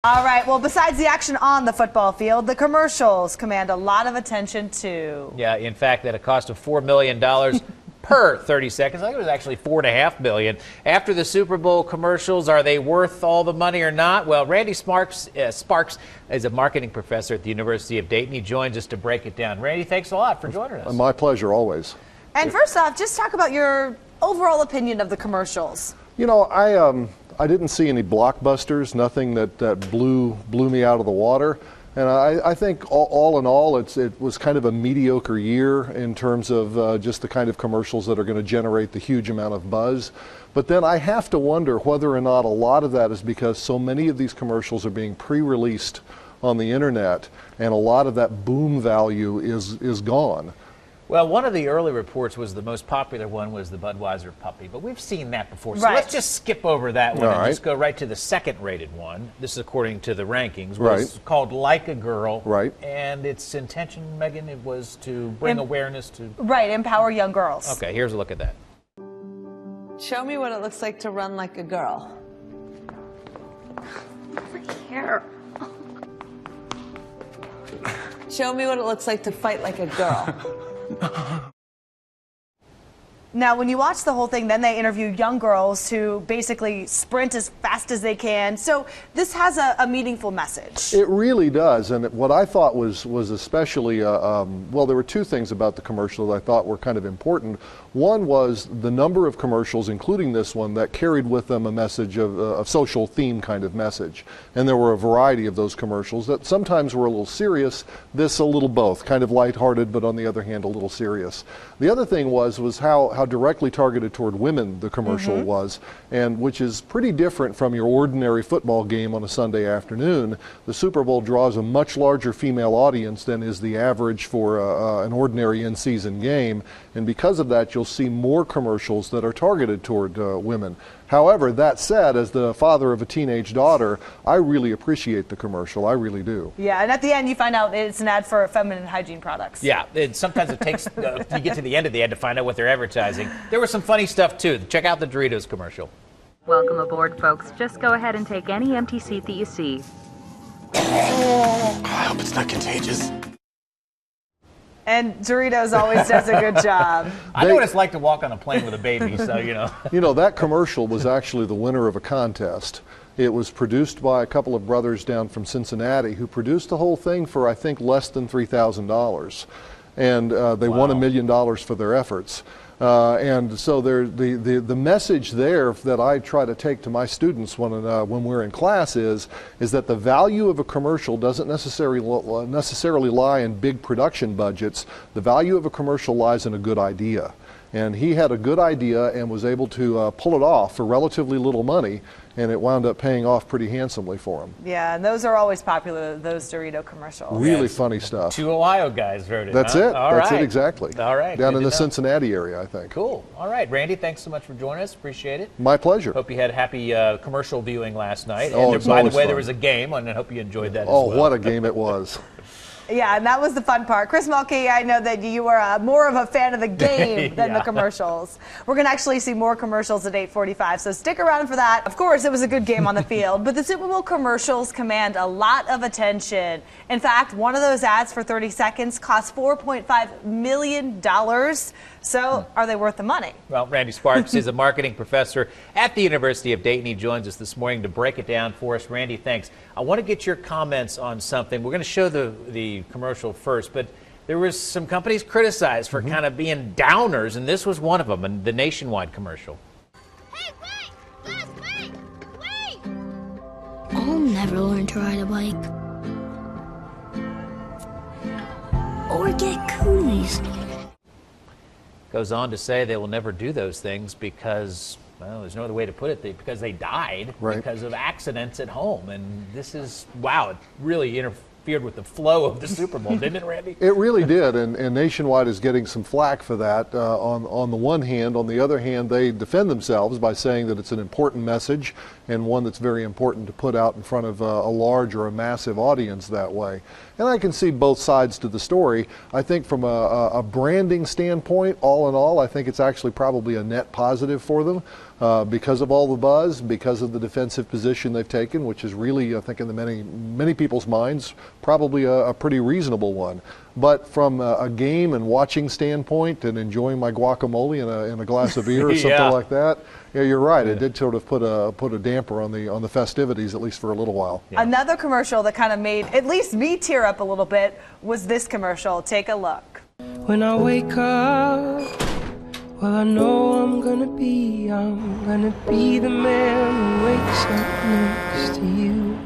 All right, well, besides the action on the football field, the commercials command a lot of attention, too. Yeah, in fact, at a cost of $4 million per 30 seconds. I think it was actually $4.5 million. After the Super Bowl commercials, are they worth all the money or not? Well, Randy Sparks is a marketing professor at the University of Dayton. He joins us to break it down. Randy, thanks a lot for joining us. My pleasure, always. And first off, just talk about your overall opinion of the commercials. You know, I didn't see any blockbusters, nothing that blew me out of the water. And I think all in all, it was kind of a mediocre year in terms of just the kind of commercials that are going to generate the huge amount of buzz. But then I have to wonder whether or not a lot of that is because so many of these commercials are being pre-released on the internet, and a lot of that boom value is gone. Well, one of the early reports was the most popular one was the Budweiser puppy, but we've seen that before. So let's just skip over that one and just go right to the second-rated one. This is according to the rankings. Was called Like a Girl. Right. And its intention, Megan, it was to bring awareness to... Right, empower young girls. Okay, here's a look at that. Show me what it looks like to run like a girl. My hair. Show me what it looks like to fight like a girl. Now, when you watch the whole thing, then they interview young girls who basically sprint as fast as they can. So this has a meaningful message. It really does. And what I thought was especially, well, there were two things about the commercial that I thought were kind of important. One was the number of commercials, including this one, that carried with them a message of a social theme kind of message. And there were a variety of those commercials that sometimes were a little serious, this a little both, kind of lighthearted, but on the other hand, a little serious. The other thing was how directly targeted toward women the commercial was, and which is pretty different from your ordinary football game on a Sunday afternoon. The Super Bowl draws a much larger female audience than is the average for an ordinary in-season game, and because of that, you'll see more commercials that are targeted toward women. However, that said, as the father of a teenage daughter, I really appreciate the commercial. I really do. Yeah, and at the end, you find out it's an ad for feminine hygiene products. Yeah, sometimes it takes, you get to the end of the ad to find out what they're advertising. There was some funny stuff, too. Check out the Doritos commercial. Welcome aboard, folks. Just go ahead and take any empty seat that you see. I hope it's not contagious. And Doritos always does a good job. I know what it's like to walk on a plane with a baby, so you know. You know, that commercial was actually the winner of a contest. It was produced by a couple of brothers down from Cincinnati who produced the whole thing for, I think, less than $3,000. And they won $1 million for their efforts. And so the message there that I try to take to my students when we're in class is that the value of a commercial doesn't necessarily lie in big production budgets. The value of a commercial lies in a good idea. And he had a good idea and was able to pull it off for relatively little money, and it wound up paying off pretty handsomely for him. Yeah, and those are always popular, those Dorito commercials. Really funny stuff. Two Ohio guys wrote it. That's it. That's it exactly. All right. Down in the Cincinnati area, I think. Cool. All right, Randy, thanks so much for joining us. Appreciate it. My pleasure. Hope you had happy commercial viewing last night. Oh, and by the way, there was a game, and I hope you enjoyed that as well. Oh, what a game it was. Yeah, and that was the fun part. Chris Mulkey, I know that you were more of a fan of the game than the commercials. We're going to actually see more commercials at 8:45, so stick around for that. Of course, it was a good game on the field, but the Super Bowl commercials command a lot of attention. In fact, one of those ads for 30 seconds cost $4.5 million. So are they worth the money? Well, Randy Sparks is a marketing professor at the University of Dayton. He joins us this morning to break it down for us. Randy, thanks. I want to get your comments on something. We're going to show the commercial first, but there was some companies criticized for kind of being downers, and this was one of them, and the Nationwide commercial. Hey, wait! Just wait! I'll never learn to ride a bike. Or get cooties. Goes on to say they will never do those things because, well, there's no other way to put it, because they died because of accidents at home. And this is, wow, it really interfered with the flow of the Super Bowl, didn't it, Randy? It really did, and Nationwide is getting some flack for that on the one hand. On the other hand, they defend themselves by saying that it's an important message and one that's very important to put out in front of a large or a massive audience that way. And I can see both sides to the story. I think from a branding standpoint, all in all, I think it's actually probably a net positive for them. because of all the buzz, because of the defensive position they've taken, which is really, I think, in the many people's minds, probably a pretty reasonable one. But from a game and watching standpoint, and enjoying my guacamole in a glass of beer or something like that, yeah, you're right. It did sort of put a damper on the festivities, at least for a little while. Yeah. Another commercial that kind of made at least me tear up a little bit was this commercial. Take a look. When I wake up, well, I know I'm gonna be the man who wakes up next to you.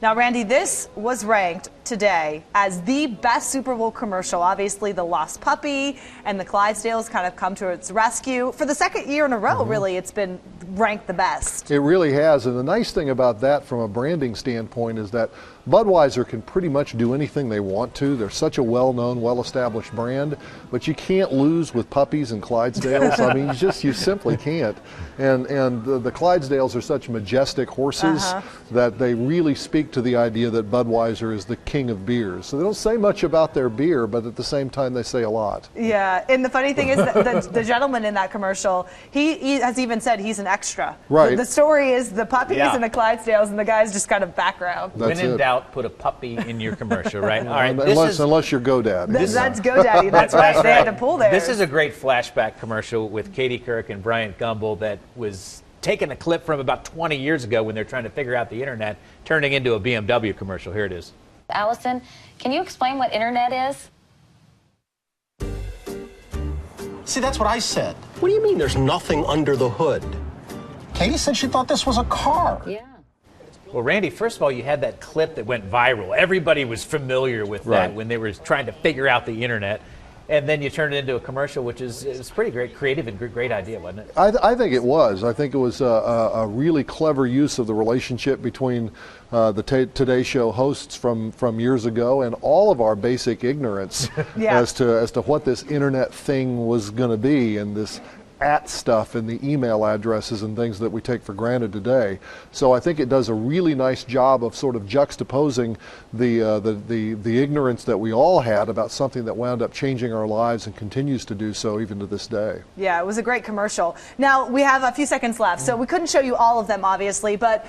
Now, Randy, this was ranked today as the best Super Bowl commercial. Obviously, the lost puppy and the Clydesdales kind of come to its rescue. For the second year in a row, really, it's been ranked the best. It really has, and the nice thing about that from a branding standpoint is that Budweiser can pretty much do anything they want to. They're such a well-known, well-established brand, but you can't lose with puppies and Clydesdales. I mean, you simply can't. And the Clydesdales are such majestic horses that they really speak to the idea that Budweiser is the king of beers. So they don't say much about their beer, but at the same time they say a lot. Yeah, and the funny thing is that the gentleman in that commercial, he has even said he's an extra. Right. The story is the puppies and the Clydesdales, and the guy's just kind of background. When in doubt, put a puppy in your commercial, right? All right. Unless you're GoDaddy. That's GoDaddy. That's right. They had to pull there. This is a great flashback commercial with Katie Couric and Bryant Gumbel that was taking a clip from about 20 years ago when they're trying to figure out the internet, turning into a BMW commercial. Here it is. Allison, can you explain what internet is? See, that's what I said. What do you mean there's nothing under the hood? Katie said she thought this was a car. Yeah. Well, Randy, first of all, you had that clip that went viral. Everybody was familiar with that when they were trying to figure out the internet. And then you turned it into a commercial, which is pretty great, creative and great idea, wasn't it? I think it was. I think it was a really clever use of the relationship between the Today Show hosts from years ago and all of our basic ignorance as to what this internet thing was going to be, and this stuff and the email addresses and things that we take for granted today. So I think it does a really nice job of sort of juxtaposing the ignorance that we all had about something that wound up changing our lives and continues to do so even to this day. Yeah, it was a great commercial. Now, we have a few seconds left, so we couldn't show you all of them, obviously, but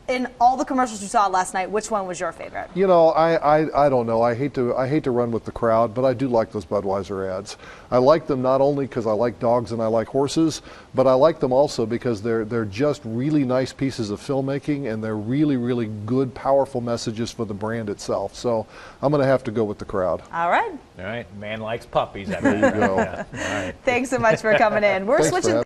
in all the commercials you saw last night, which one was your favorite? You know, I don't know. I hate to run with the crowd, but I do like those Budweiser ads. I like them not only because I like dogs and I like horses, but I like them also because they're just really nice pieces of filmmaking, and they're really, really good, powerful messages for the brand itself. So I'm going to have to go with the crowd. All right. All right. Man likes puppies. There you go. Yeah. All right. Thanks so much for coming in. We're switching things.